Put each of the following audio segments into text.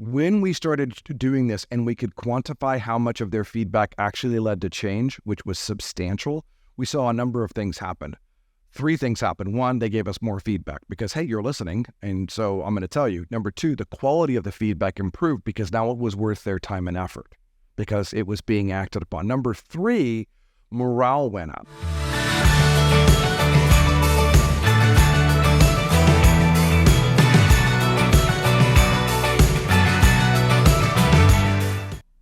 When we started doing this and we could quantify how much of their feedback actually led to change, which was substantial, we saw a number of things happen. 3 things happened. 1, they gave us more feedback because, hey, you're listening, and so I'm going to tell you. Number 2, the quality of the feedback improved because now it was worth their time and effort because it was being acted upon. Number 3, morale went up.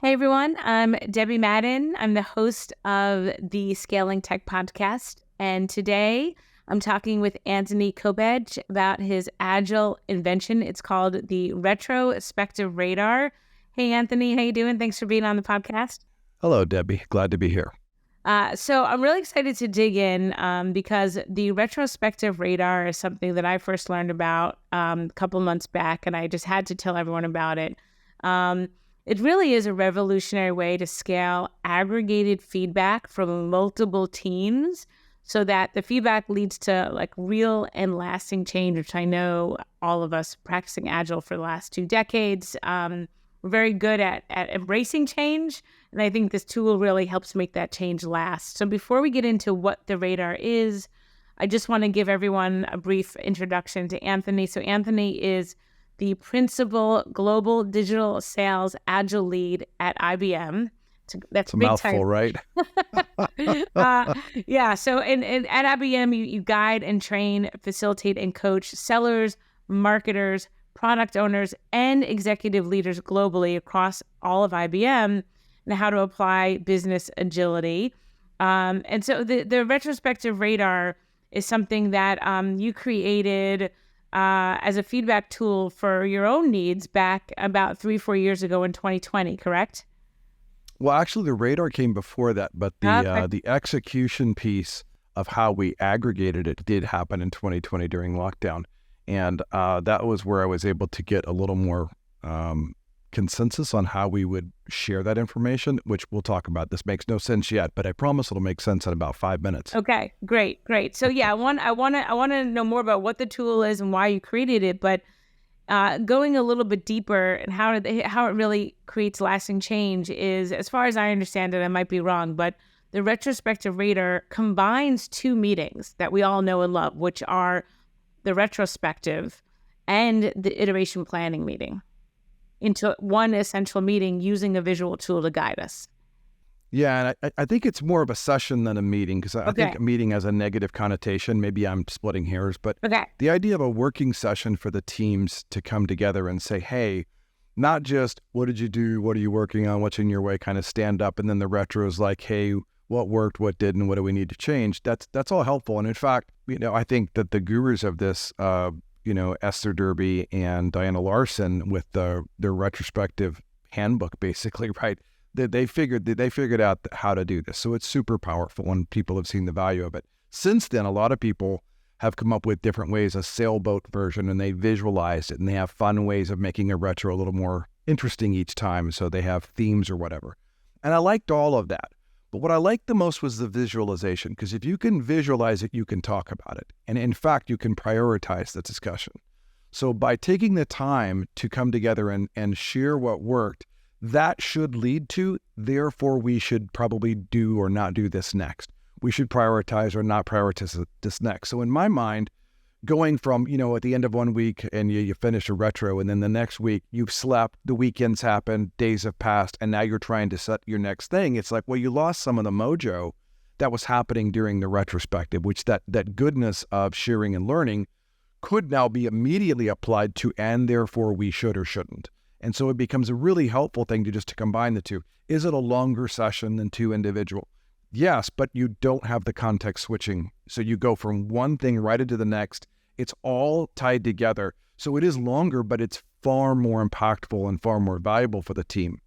Hey everyone, I'm Debbie Madden. I'm the host of the Scaling Tech podcast, and today I'm talking with Anthony Coppedge about his agile invention. It's called the Retrospective Radar. Hey Anthony, how you doing? Thanks for being on the podcast. Hello, Debbie. Glad to be here. So I'm really excited to dig in because the Retrospective Radar is something that I first learned about a couple months back, and I just had to tell everyone about it. It really is a revolutionary way to scale aggregated feedback from multiple teams so that the feedback leads to like real and lasting change, which I know all of us practicing Agile for the last 2 decades, we're very good at embracing change. And I think this tool really helps make that change last. So before we get into what the radar is, I just want to give everyone a brief introduction to Anthony. So Anthony is the Principal Global Digital Sales Agile Lead at IBM. That's a mouthful, right? Yeah. So at IBM, you guide and train, facilitate and coach sellers, marketers, product owners, and executive leaders globally across all of IBM and how to apply business agility. And so the Retrospective Radar is something that you created as a feedback tool for your own needs back about 3-4 years ago in 2020, correct? Well, actually, the radar came before that, but the execution piece of how we aggregated it did happen in 2020 during lockdown. And that was where I was able to get a little more consensus on how we would share that information, which we'll talk about. This makes no sense yet, but I promise it'll make sense in about 5 minutes. Okay, great. So yeah, I want to know more about what the tool is and why you created it, but going a little bit deeper and how it really creates lasting change is, as far as I understand it, I might be wrong, but the Retrospective Radar combines 2 meetings that we all know and love, which are the retrospective and the iteration planning meeting, into one essential meeting using a visual tool to guide us. Yeah, and I think it's more of a session than a meeting, because I think a meeting has a negative connotation. Maybe I'm splitting hairs, but the idea of a working session for the teams to come together and say, hey, not just what did you do, what are you working on, what's in your way, kind of stand up, and then the retro is like, hey, what worked, what didn't, what do we need to change? That's all helpful. And in fact, I think that the gurus of this, Esther Derby and Diana Larson with their retrospective handbook, basically, right? They figured out how to do this. So it's super powerful and people have seen the value of it. Since then, a lot of people have come up with different ways, a sailboat version, and they visualized it and they have fun ways of making a retro a little more interesting each time. So they have themes or whatever. And I liked all of that. But what I liked the most was the visualization, because if you can visualize it, you can talk about it. And in fact, you can prioritize the discussion. So by taking the time to come together and share what worked, that should lead to, therefore, we should probably do or not do this next. We should prioritize or not prioritize this next. So in my mind, going from, at the end of one week and you finish a retro, and then the next week you've slept, the weekends happen, days have passed, and now you're trying to set your next thing. It's like, well, you lost some of the mojo that was happening during the retrospective, which that goodness of sharing and learning could now be immediately applied to, and therefore we should or shouldn't. And so it becomes a really helpful thing to combine the two. Is it a longer session than 2 individual? Yes, but you don't have the context switching. So you go from one thing right into the next. It's all tied together. So it is longer, but it's far more impactful and far more valuable for the team.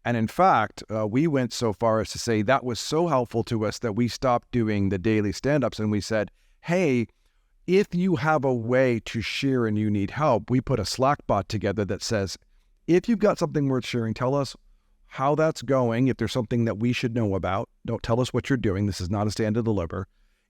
And in fact, we went so far as to say that was so helpful to us that we stopped doing the daily stand-ups and we said, hey, if you have a way to share and you need help, we put a Slack bot together that says, if you've got something worth sharing, tell us how that's going. If there's something that we should know about, don't tell us what you're doing. This is not a stand to deliver.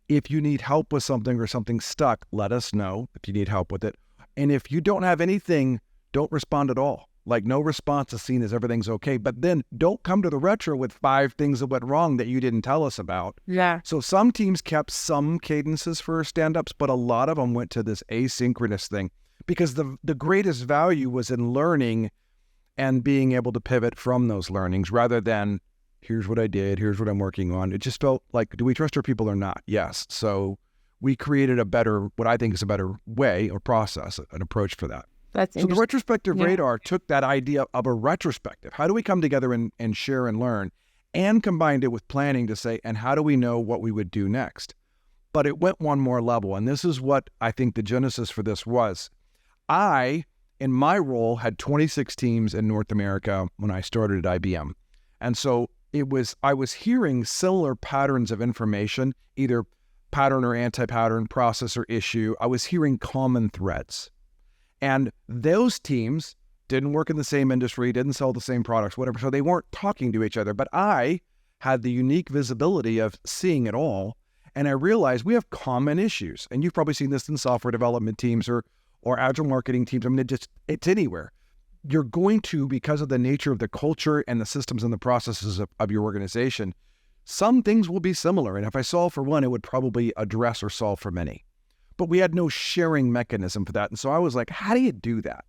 If you need help with something or something's stuck, let us know if you need help with it. And if you don't have anything, don't respond at all. Like no response is seen as everything's okay. But then don't come to the retro with 5 things that went wrong that you didn't tell us about. Yeah. So some teams kept some cadences for stand-ups, but a lot of them went to this asynchronous thing because the greatest value was in learning and being able to pivot from those learnings rather than here's what I did, here's what I'm working on. It just felt like, do we trust our people or not? Yes. So we created a better, what I think is a better way or process, an approach for that. So the Retrospective Radar took that idea of a retrospective. How do we come together and share and learn, and combined it with planning to say, and how do we know what we would do next? But it went one more level. And this is what I think the genesis for this was. I, in my role, had 26 teams in North America when I started at IBM. And so I was hearing similar patterns of information, either pattern or anti-pattern, process or issue. I was hearing common threads. And those teams didn't work in the same industry, didn't sell the same products, whatever. So they weren't talking to each other. But I had the unique visibility of seeing it all. And I realized we have common issues. And you've probably seen this in software development teams or agile marketing teams. I mean, it's anywhere. You're going to, because of the nature of the culture and the systems and the processes of your organization, some things will be similar. And if I solve for one, it would probably address or solve for many. But we had no sharing mechanism for that. And so I was like, how do you do that?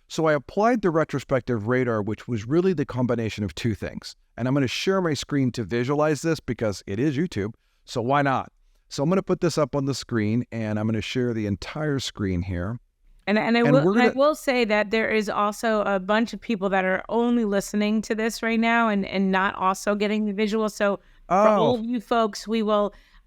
So I applied the Retrospective Radar, which was really the combination of 2 things. And I'm going to share my screen to visualize this because it is YouTube. So why not? So I'm going to put this up on the screen and I'm going to share the entire screen here. And I will say that there is also a bunch of people that are only listening to this right now and not also getting the visual. So for all of you folks,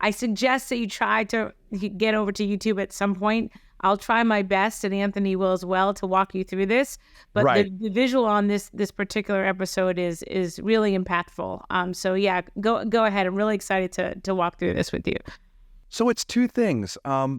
I suggest that you try to get over to YouTube at some point. I'll try my best, and Anthony will as well, to walk you through this. But the visual on this particular episode is really impactful. So yeah, go ahead. I'm really excited to walk through this with you. So it's 2 things.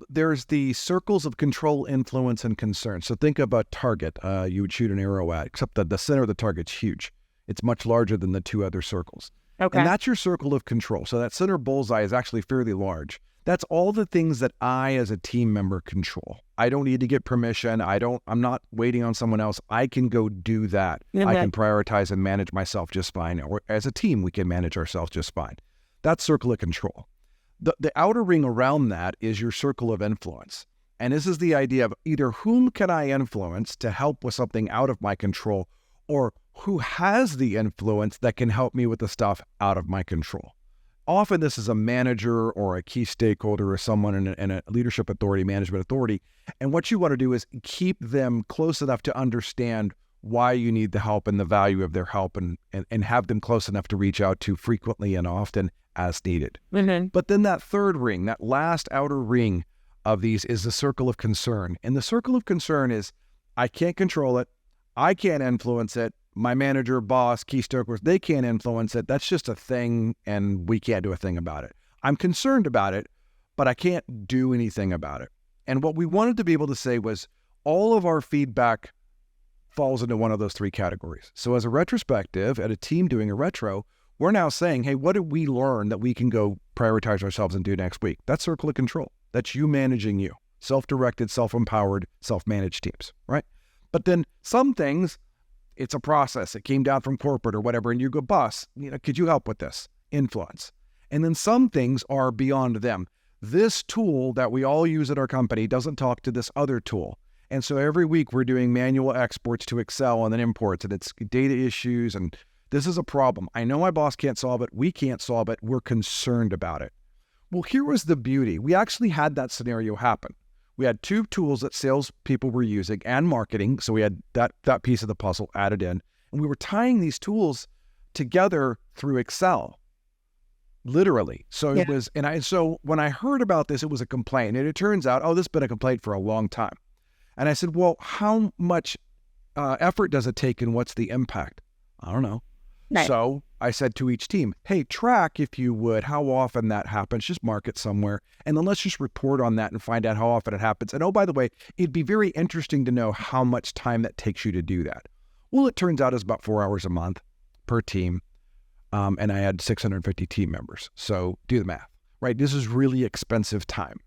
There's the circles of control, influence, and concern. So think of a target you would shoot an arrow at, except that the center of the target's huge. It's much larger than the 2 other circles. Okay. And that's your circle of control. So that center bullseye is actually fairly large. That's all the things that I, as a team member, control. I don't need to get permission. I'm not waiting on someone else. I can go do that. Mm-hmm. I can prioritize and manage myself just fine. Or as a team, we can manage ourselves just fine. That's circle of control. The outer ring around that is your circle of influence. And this is the idea of either whom can I influence to help with something out of my control, or who has the influence that can help me with the stuff out of my control. Often this is a manager or a key stakeholder or someone in a leadership authority, management authority. And what you want to do is keep them close enough to understand why you need the help and the value of their help, and have them close enough to reach out to frequently and often as needed. Mm-hmm. But then that third ring, that last outer ring of these, is the circle of concern. And the circle of concern is, I can't control it. I can't influence it. My manager, boss, key stakeholders, they can't influence it. That's just a thing, and we can't do a thing about it. I'm concerned about it, but I can't do anything about it. And what we wanted to be able to say was all of our feedback falls into one of those 3 categories. So as a retrospective at a team doing a retro, we're now saying, hey, what did we learn that we can go prioritize ourselves and do next week? That's circle of control. That's you managing you. Self-directed, self-empowered, self-managed teams, right? But then some things, it's a process. It came down from corporate or whatever, and you go, boss, could you help with this? Influence. And then some things are beyond them. This tool that we all use at our company doesn't talk to this other tool. And so every week we're doing manual exports to Excel and then imports, and it's data issues, and this is a problem. I know my boss can't solve it. We can't solve it. We're concerned about it. Well, here was the beauty. We actually had that scenario happen. We had 2 tools that salespeople were using and marketing. So we had that piece of the puzzle added in. And we were tying these tools together through Excel, literally. So it was, so when I heard about this, it was a complaint. And it turns out, this has been a complaint for a long time. And I said, well, how much effort does it take and what's the impact? I don't know. Right. So I said to each team, hey, track, if you would, how often that happens. Just mark it somewhere. And then let's just report on that and find out how often it happens. And by the way, it'd be very interesting to know how much time that takes you to do that. Well, it turns out it's about 4 hours a month per team. And I had 650 team members. So do the math, right? This is really expensive time.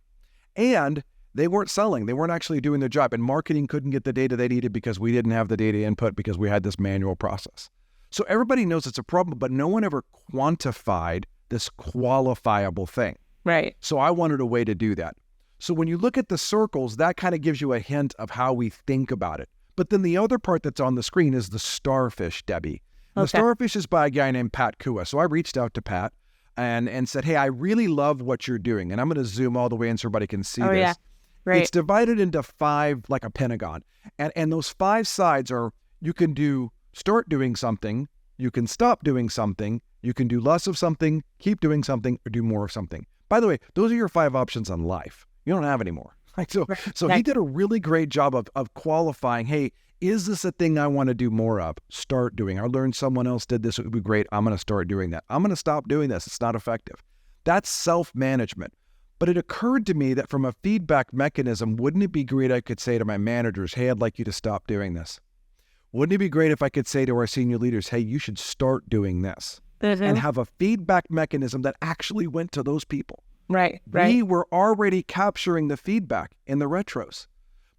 And They weren't selling. They weren't actually doing their job. And marketing couldn't get the data they needed because we didn't have the data input because we had this manual process. So everybody knows it's a problem, but no one ever quantified this qualifiable thing. Right. So I wanted a way to do that. So when you look at the circles, that kind of gives you a hint of how we think about it. But then the other part that's on the screen is the Starfish, Debbie. And the Starfish is by a guy named Pat Kua. So I reached out to Pat and said, hey, I really love what you're doing. And I'm going to zoom all the way in so everybody can see this. Yeah. Right. It's divided into 5, like a pentagon. And those 5 sides are, you can start doing something, you can stop doing something, you can do less of something, keep doing something, or do more of something. By the way, those are your 5 options on life. You don't have any more. Right? So he did a really great job of qualifying, hey, is this a thing I want to do more of? Start doing. I learned someone else did this. It would be great. I'm going to start doing that. I'm going to stop doing this. It's not effective. That's self-management. But it occurred to me that from a feedback mechanism, wouldn't it be great I could say to my managers, hey, I'd like you to stop doing this? Wouldn't it be great if I could say to our senior leaders, hey, you should start doing this? And have a feedback mechanism that actually went to those people. Right. We were already capturing the feedback in the retros,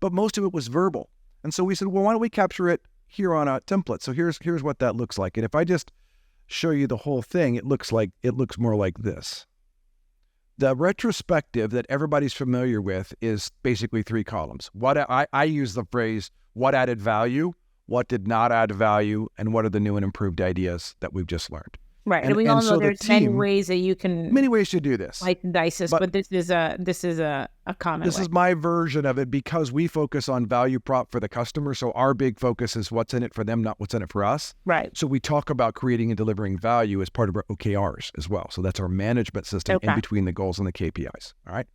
but most of it was verbal. And so we said, well, why don't we capture it here on a template? So here's what that looks like. And if I just show you the whole thing, it looks more like this. The retrospective that everybody's familiar with is basically 3 columns. I use the phrase, what added value, what did not add value, and what are the new and improved ideas that we've just learned. Right. And we all know there's many ways that you can... Many ways to do this. Like dice this, but this is a common This is my version of it because we focus on value prop for the customer. So our big focus is what's in it for them, not what's in it for us. Right. So we talk about creating and delivering value as part of our OKRs as well. So that's our management system in between the goals and the KPIs. All right.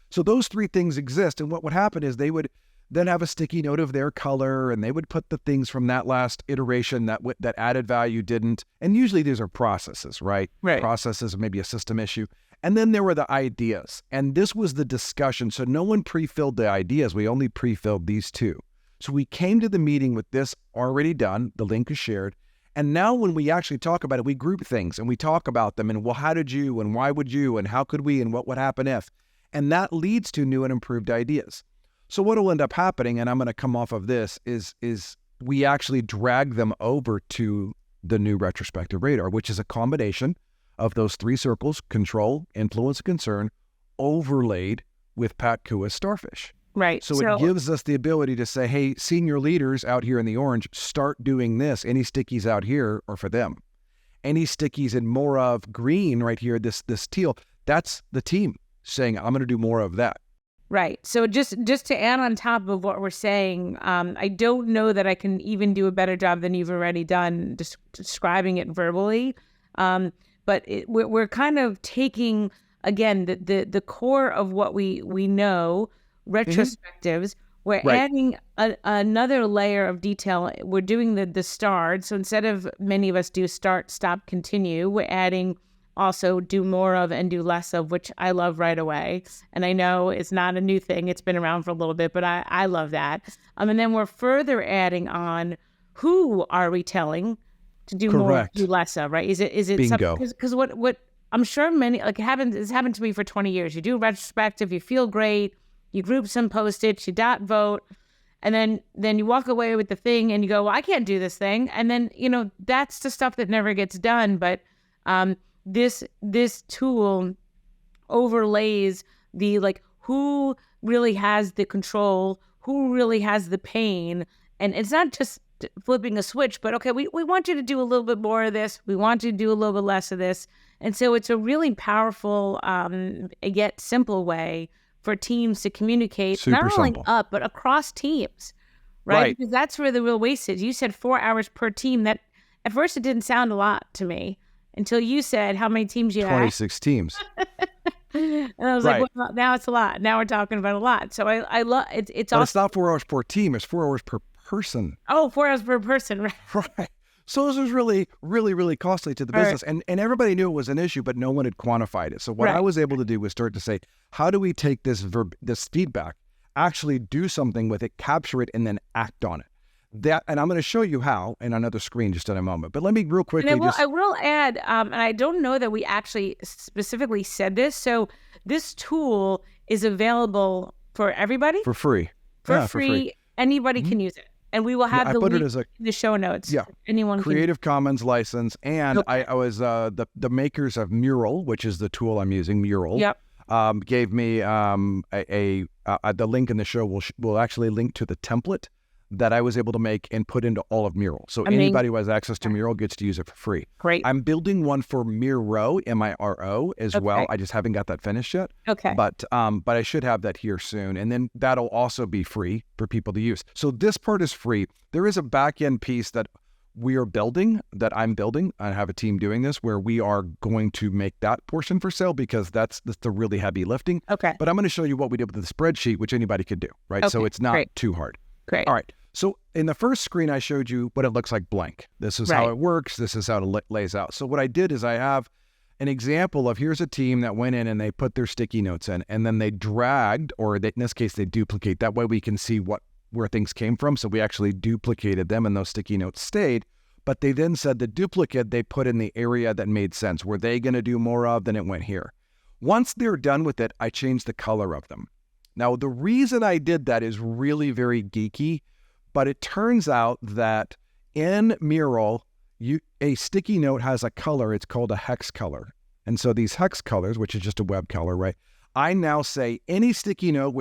So those 3 things exist. And what would happen is they would then have a sticky note of their color, and they would put the things from that last iteration that added value didn't. And usually these are processes, right? Right. Processes, maybe a system issue. And then there were the ideas. And this was the discussion. So no one pre-filled the ideas. We only pre-filled these 2. So we came to the meeting with this already done. The link is shared. And now when we actually talk about it, we group things and we talk about them and, well, how did you and why would you and how could we and what would happen if? And that leads to new and improved ideas. So what will end up happening, and I'm going to come off of this, is we actually drag them over to the new retrospective radar, which is a combination of those 3 circles, control, influence, and concern, overlaid with Pat Kua's Starfish. Right. So it gives us the ability to say, hey, senior leaders out here in the orange, start doing this. Any stickies out here are for them. Any stickies in more of green right here, this teal, that's the team saying, I'm going to do more of that. Right. So just to add on top of what we're saying, I don't know that I can even do a better job than you've already done describing it verbally. But we're kind of taking, again, the core of what we know, retrospectives. We're adding another layer of detail. We're doing the start. So instead of many of us do start, stop, continue, we're adding also do more of and do less of, which I love right away. And I know it's not a new thing. It's been around for a little bit, but I love that. And then we're further adding on who are we telling to do more, do less of, right? Is it bingo? Because what I'm sure many, like it's happened to me for 20 years. You do a retrospective, you feel great, you group some post-its, you vote, and then you walk away with the thing and you go, well, I can't do this thing. And then, that's the stuff that never gets done. But this tool overlays the, like, who really has the control, who really has the pain. And it's not just flipping a switch, but okay, we want you to do a little bit more of this. We want you to do a little bit less of this. And so it's a really powerful, yet simple way for teams to communicate, not only up, but across teams, right? Because that's where the real waste is. You said 4 hours per team. That at first it didn't sound a lot to me until you said how many teams you had. 26 teams. And I was like, well, now it's a lot. Now we're talking about a lot. So I love it. It's but it's not 4 hours per team. It's 4 hours per person. Oh, 4 hours per person. Right. So this was really, really, really costly to the business. Right. And everybody knew it was an issue, but no one had quantified it. So what I was able to do was start to say, how do we take this feedback, actually do something with it, capture it, and then act on it? And I'm going to show you how in another screen just in a moment. But let me real quickly I will add, and I don't know that we actually specifically said this. So this tool is available for everybody? For free. For free. Anybody can use it. And we will have the link in the show notes. Yeah. Anyone Creative Commons license. And I was the makers of Mural, which is the tool I'm using, Mural. Yep. Gave me the link in the show will actually link to the template that I was able to make and put into all of Mural. So anybody who has access to Mural gets to use it for free. Great. I'm building one for Miro, Miro, as well. I just haven't got that finished yet. Okay. But I should have that here soon. And then that'll also be free for people to use. So this part is free. There is a back-end piece that we are building, that I'm building. I have a team doing this where we are going to make that portion for sale because that's the really heavy lifting. Okay. But I'm going to show you what we did with the spreadsheet, which anybody could do, right? Okay. So it's not too hard. Great. All right. So in the first screen, I showed you what it looks like blank. This is how it works. This is how it lays out. So what I did is I have an example of here's a team that went in and they put their sticky notes in, and then they dragged, or in this case, they duplicate. That way we can see where things came from. So we actually duplicated them and those sticky notes stayed. But they then said the duplicate they put in the area that made sense. Were they going to do more of? Then it went here. Once they're done with it, I changed the color of them. Now, the reason I did that is really very geeky, but it turns out that in Mural, a sticky note has a color. It's called a hex color. And so these hex colors, which is just a web color, right? I now say any sticky note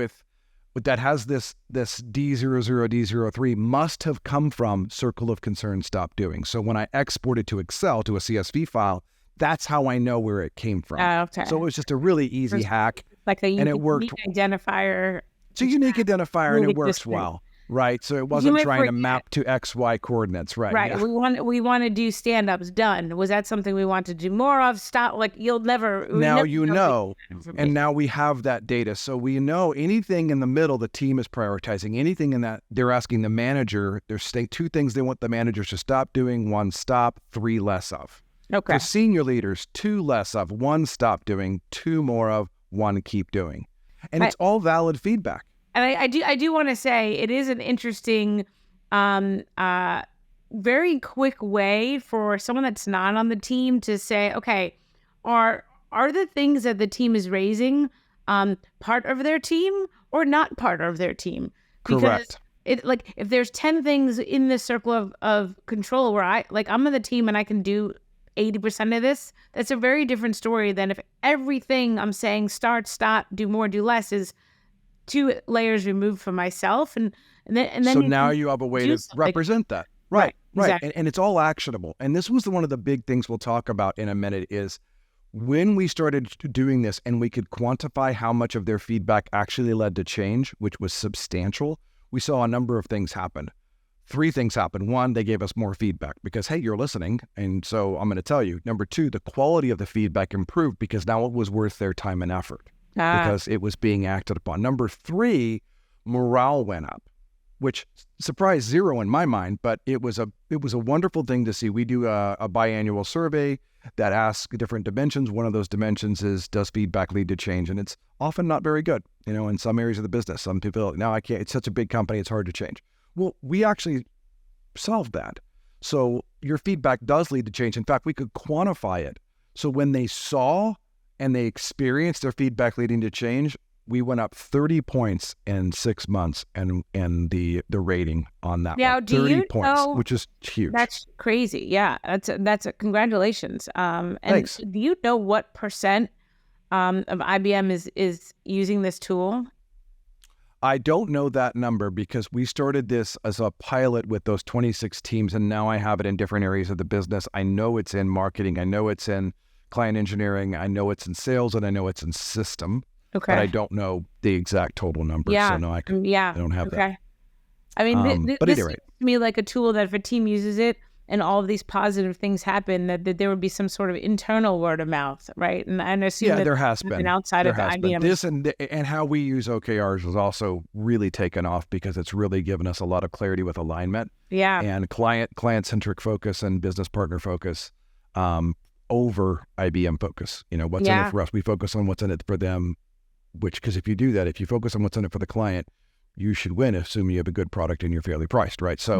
that has this D00, D03 must have come from Circle of Concern Stop Doing. So when I export it to Excel, to a CSV file, that's how I know where it came from. Okay. So it was just a really easy hack. Like unique identifier. It's a unique identifier, and it works well. Right, so it wasn't trying to map to XY coordinates, right? Right. Yeah. We want to do stand-ups. Done. Was that something we want to do more of? Stop. Like you'll never. Now you know, and now we have that data, so we know anything in the middle the team is prioritizing. Anything in that they're asking the manager. There's two things they want the managers to stop doing: 1, stop; 3, less of. Okay. For senior leaders, 2, less of; 1, stop doing; 2, more of; 1, keep doing. And it's all valid feedback. And I do want to say it is an interesting, very quick way for someone that's not on the team to say, okay, are the things that the team is raising part of their team or not part of their team? Because correct. If there's 10 things in this circle of control where I'm on the team and I can do 80% of this, that's a very different story than if everything I'm saying start, stop, do more, do less is 2 layers removed from myself, and then so now you have a way to represent that, right? Exactly. And it's all actionable. And this was one of the big things we'll talk about in a minute is when we started doing this and we could quantify how much of their feedback actually led to change, which was substantial. We saw a number of things happen. 3 things happened. 1, they gave us more feedback because, hey, you're listening, and so I'm going to tell you. Number 2, the quality of the feedback improved because now it was worth their time and effort. Because it was being acted upon. Number 3, morale went up, which surprised 0 in my mind, but it was a wonderful thing to see. We do a biannual survey that asks different dimensions. One of those dimensions is, does feedback lead to change? And it's often not very good, in some areas of the business. Some people, no, I can't. It's such a big company, it's hard to change. Well, we actually solved that. So your feedback does lead to change. In fact, we could quantify it. So when they saw and they experienced their feedback leading to change, we went up 30 points in 6 months and the rating on that now, one. 30 points, which is huge. That's crazy. Yeah, that's a congratulations. And thanks. Do you know what percent of IBM is using this tool? I don't know that number because we started this as a pilot with those 26 teams, and now I have it in different areas of the business. I know it's in marketing. I know it's in client engineering, I know it's in sales, and I know it's in system. Okay. But I don't know the exact total number. Yeah. So no, I don't have that. I mean, but this anyway. seems to me like a tool that if a team uses it and all of these positive things happen, that there would be some sort of internal word of mouth, right? And I assume that there has been outside of IBM. This and how we use OKRs was also really taken off because it's really given us a lot of clarity with alignment. Yeah. And client-centric focus and business partner focus. Over IBM focus, what's in it for us. We focus on what's in it for them, because if you do that, if you focus on what's in it for the client, you should win, assuming you have a good product and you're fairly priced, right? So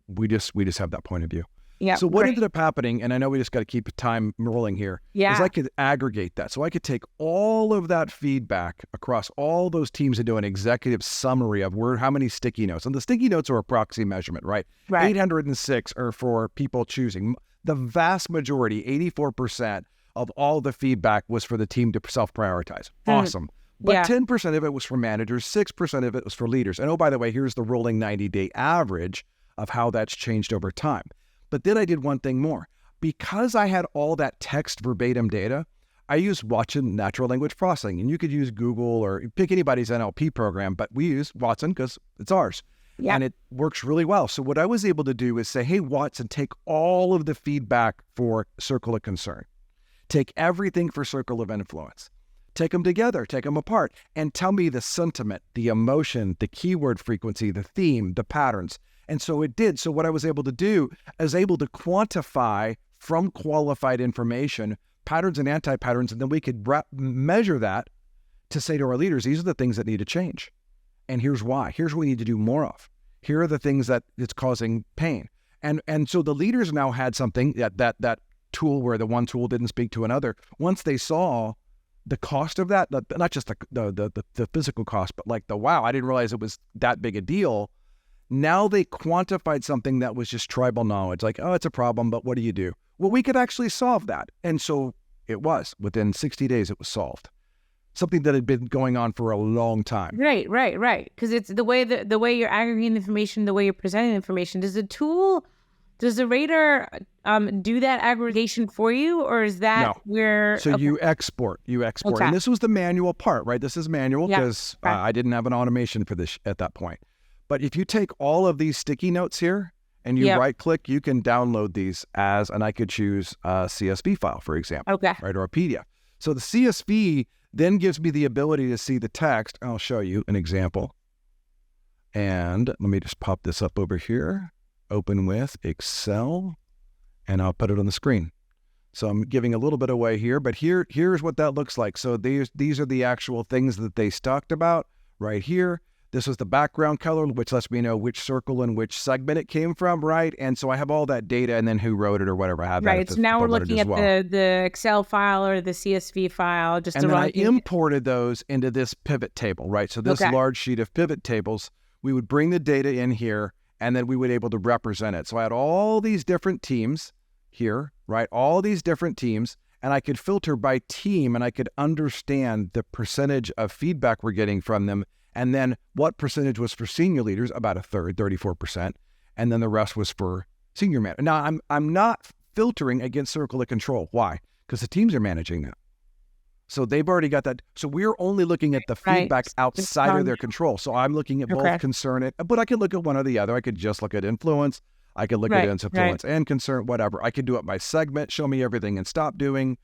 we just have that point of view. Yeah. So what ended up happening, and I know we just got to keep time rolling here, is I could aggregate that. So I could take all of that feedback across all those teams and do an executive summary of how many sticky notes. And the sticky notes are a proxy measurement, right? 806 are for people choosing. The vast majority, 84% of all the feedback was for the team to self-prioritize. Awesome. But 10% of it was for managers, 6% of it was for leaders. And oh, by the way, here's the rolling 90-day average of how that's changed over time. But then I did one thing more. Because I had all that text verbatim data, I used Watson natural language processing. And you could use Google or pick anybody's NLP program, but we use Watson because it's ours. Yeah. And it works really well. So what I was able to do is say, hey, Watson, take all of the feedback for circle of concern. Take everything for circle of influence. Take them together, take them apart, and tell me the sentiment, the emotion, the keyword frequency, the theme, the patterns. And so it did. So what I was able to do, I was able to quantify from qualified information patterns and anti-patterns, and then we could measure that to say to our leaders, these are the things that need to change. And here's why. Here's what we need to do more of. Here are the things that it's causing pain. And so the leaders now had something, that tool where the one tool didn't speak to another. Once they saw the cost of that, not just the physical cost, but like wow, I didn't realize it was that big a deal. Now they quantified something that was just tribal knowledge, like, oh, it's a problem, but what do you do? Well, we could actually solve that. And so it was. Within 60 days, it was solved. Something that had been going on for a long time. Right. Because it's the way you're aggregating information, the way you're presenting information. Does the radar do that aggregation for you, or is that where? So you export. Okay. And this was the manual part, right? This is manual because I didn't have an automation for this at that point. But if you take all of these sticky notes here and you right click, you can download these and I could choose a CSV file, for example, right, or a PDF. So the CSV then gives me the ability to see the text. I'll show you an example. And let me just pop this up over here. Open with Excel, and I'll put it on the screen. So I'm giving a little bit away here, but here's what that looks like. So these are the actual things that they talked about right here. This is the background color, which lets me know which circle and which segment it came from, right? And so I have all that data and then who wrote it or whatever. I have that. Right, so now we're looking at the Excel file or the CSV file. And then I imported those into this pivot table, right? So this large sheet of pivot tables, we would bring the data in here, and then we would be able to represent it. So I had all these different teams here, right? All these different teams, and I could filter by team, and I could understand the percentage of feedback we're getting from them, and then what percentage was for senior leaders, about a third, 34%, and then the rest was for senior managers. Now, I'm not filtering against circle of control. Why? Because the teams are managing that. So they've already got that. So we're only looking at the feedback outside of their control. So I'm looking at both concern, but I could look at one or the other. I could just look at influence. I could look at influence and concern, whatever. I could do it by segment, show me everything and stop doing.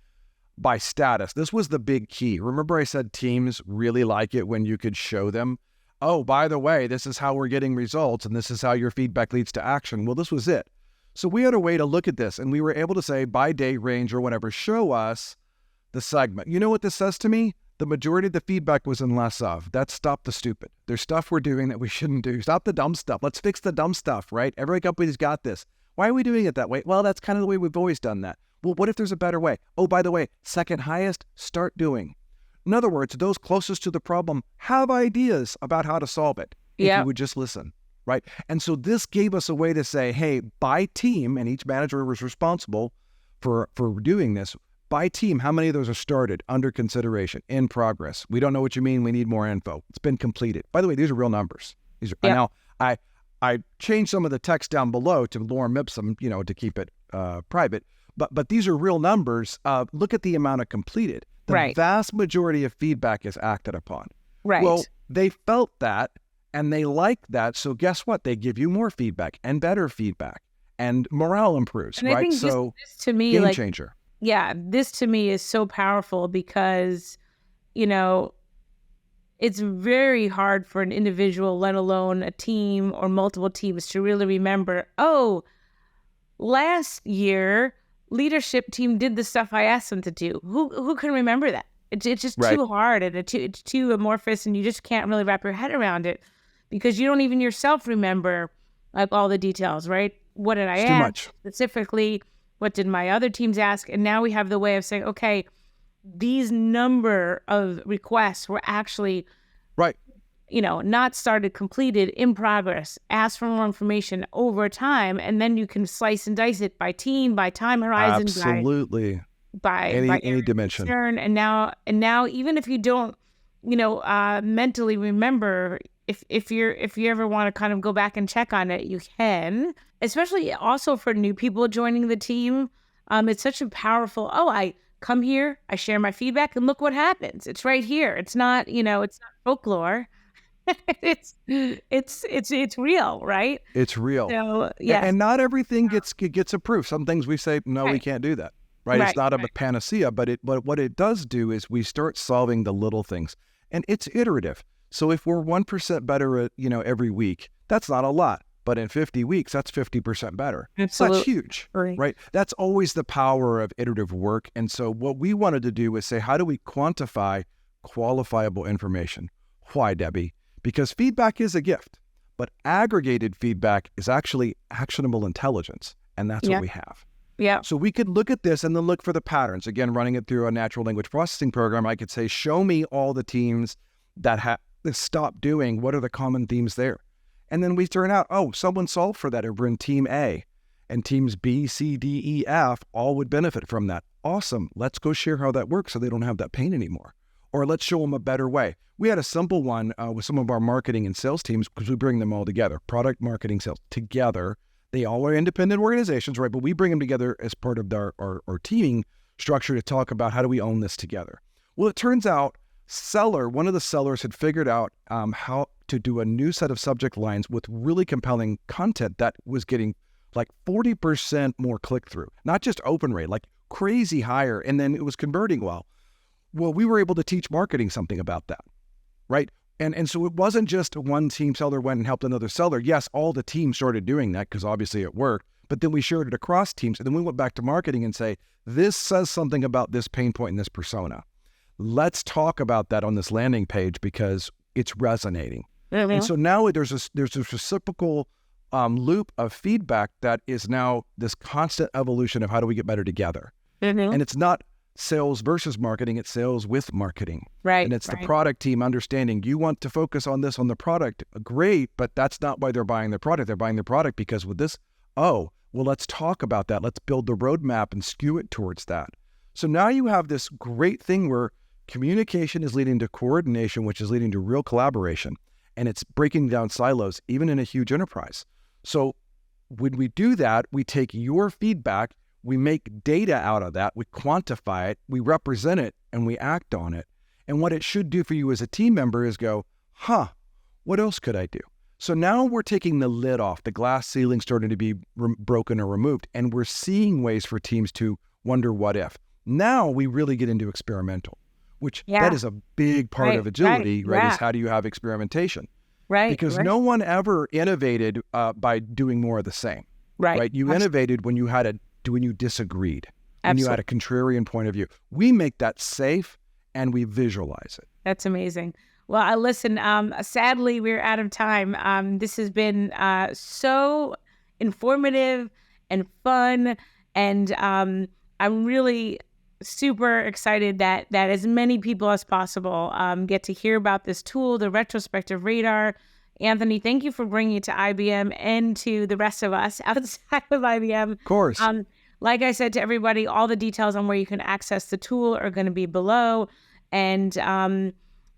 By status. This was the big key. Remember I said teams really like it when you could show them, oh, by the way, this is how we're getting results and this is how your feedback leads to action. Well, this was it. So we had a way to look at this and we were able to say by date range or whatever, show us the segment. You know what this says to me? The majority of the feedback was in less of. That's stop the stupid. There's stuff we're doing that we shouldn't do. Stop the dumb stuff. Let's fix the dumb stuff, right? Every company's got this. Why are we doing it that way? Well, that's kind of the way we've always done that. Well, what if there's a better way? Oh, by the way, second highest, start doing. In other words, those closest to the problem have ideas about how to solve it. If you would just listen, right? And so this gave us a way to say, hey, by team, and each manager was responsible for doing this, by team, how many of those are started, under consideration, in progress? We don't know what you mean. We need more info. It's been completed. By the way, these are real numbers. These are now. I changed some of the text down below to lorem ipsum, to keep it private. But these are real numbers. Look at the amount of completed. The vast majority of feedback is acted upon. Right. Well, they felt that and they liked that. So guess what? They give you more feedback and better feedback, and morale improves. And right. I think so this to me, game changer. Yeah, this to me is so powerful because, it's very hard for an individual, let alone a team or multiple teams, to really remember, oh, last year leadership team did the stuff I asked them to do. Who can remember that? It's just too hard, and it's too amorphous, and you just can't really wrap your head around it because you don't even yourself remember like all the details, right? what did I it's ask? Too much. Specifically, what did my other teams ask? And now we have the way of saying, okay, these number of requests were actually right. Not started, completed, in progress. Ask for more information over time, and then you can slice and dice it by team, by time horizon, absolutely, by any dimension. Concern. And now, even if you don't, mentally remember, if you ever want to kind of go back and check on it, you can. Especially also for new people joining the team, it's such a powerful. I come here, I share my feedback, and look what happens. It's right here. It's not, it's not folklore. it's real, right? It's real. So, yes. And not everything gets approved. Some things we say, no, we can't do that. Right? It's not a panacea, but what it does do is we start solving the little things, and it's iterative. So if we're 1% better at, every week, that's not a lot. But in 50 weeks, that's 50% better. Absolutely. That's huge, right? That's always the power of iterative work. And so what we wanted to do was say, how do we quantify qualifiable information? Why, Debbie? Because feedback is a gift, but aggregated feedback is actually actionable intelligence. And that's what we have. Yeah. So we could look at this and then look for the patterns. Again, running it through a natural language processing program, I could say, show me all the teams that stopped doing, what are the common themes there? And then we turn out, someone solved for that over in team A, and teams B, C, D, E, F all would benefit from that. Awesome. Let's go share how that works so they don't have that pain anymore. Or let's show them a better way. We had a simple one with some of our marketing and sales teams because we bring them all together, product, marketing, sales together. They all are independent organizations, right? But we bring them together as part of our teaming structure to talk about how do we own this together. Well, it turns out one of the sellers had figured out how to do a new set of subject lines with really compelling content that was getting like 40% more click-through, not just open rate, like crazy higher. And then it was converting well. Well, we were able to teach marketing something about that, right? And so it wasn't just one team seller went and helped another seller. Yes, all the teams started doing that because obviously it worked, but then we shared it across teams. And then we went back to marketing and say, this says something about this pain point and this persona. Let's talk about that on this landing page because it's resonating. Mm-hmm. And so now there's a reciprocal loop of feedback that is now this constant evolution of how do we get better together. Mm-hmm. And it's not sales versus marketing, it's sales with marketing. Right. And it's the product team understanding you want to focus on this on the product. Great, but that's not why they're buying the product. They're buying the product because with this, let's talk about that. Let's build the roadmap and skew it towards that. So now you have this great thing where communication is leading to coordination, which is leading to real collaboration. And it's breaking down silos, even in a huge enterprise. So when we do that, we take your feedback, we make data out of that, we quantify it, we represent it, and we act on it. And what it should do for you as a team member is go, what else could I do? So now we're taking the lid off, the glass ceiling starting to be broken or removed, and we're seeing ways for teams to wonder what if. Now we really get into experimental, which that is a big part of agility, right? Is how do you have experimentation? Right. Because no one ever innovated by doing more of the same. Right. You innovated when you disagreed, when you had a contrarian point of view. We make that safe and we visualize it. That's amazing. Well, listen, sadly, we're out of time. This has been so informative and fun. And I'm really super excited that as many people as possible get to hear about this tool, the Retrospective Radar. Anthony, thank you for bringing it to IBM and to the rest of us outside of IBM. Of course. Like I said to everybody, all the details on where you can access the tool are going to be below. And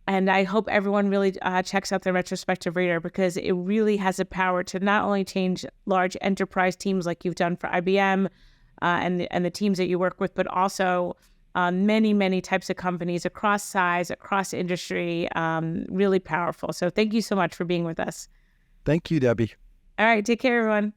I hope everyone really checks out the Retrospective Radar because it really has the power to not only change large enterprise teams like you've done for IBM and the teams that you work with, but also many, many types of companies across size, across industry, really powerful. So thank you so much for being with us. Thank you, Debbie. All right. Take care, everyone.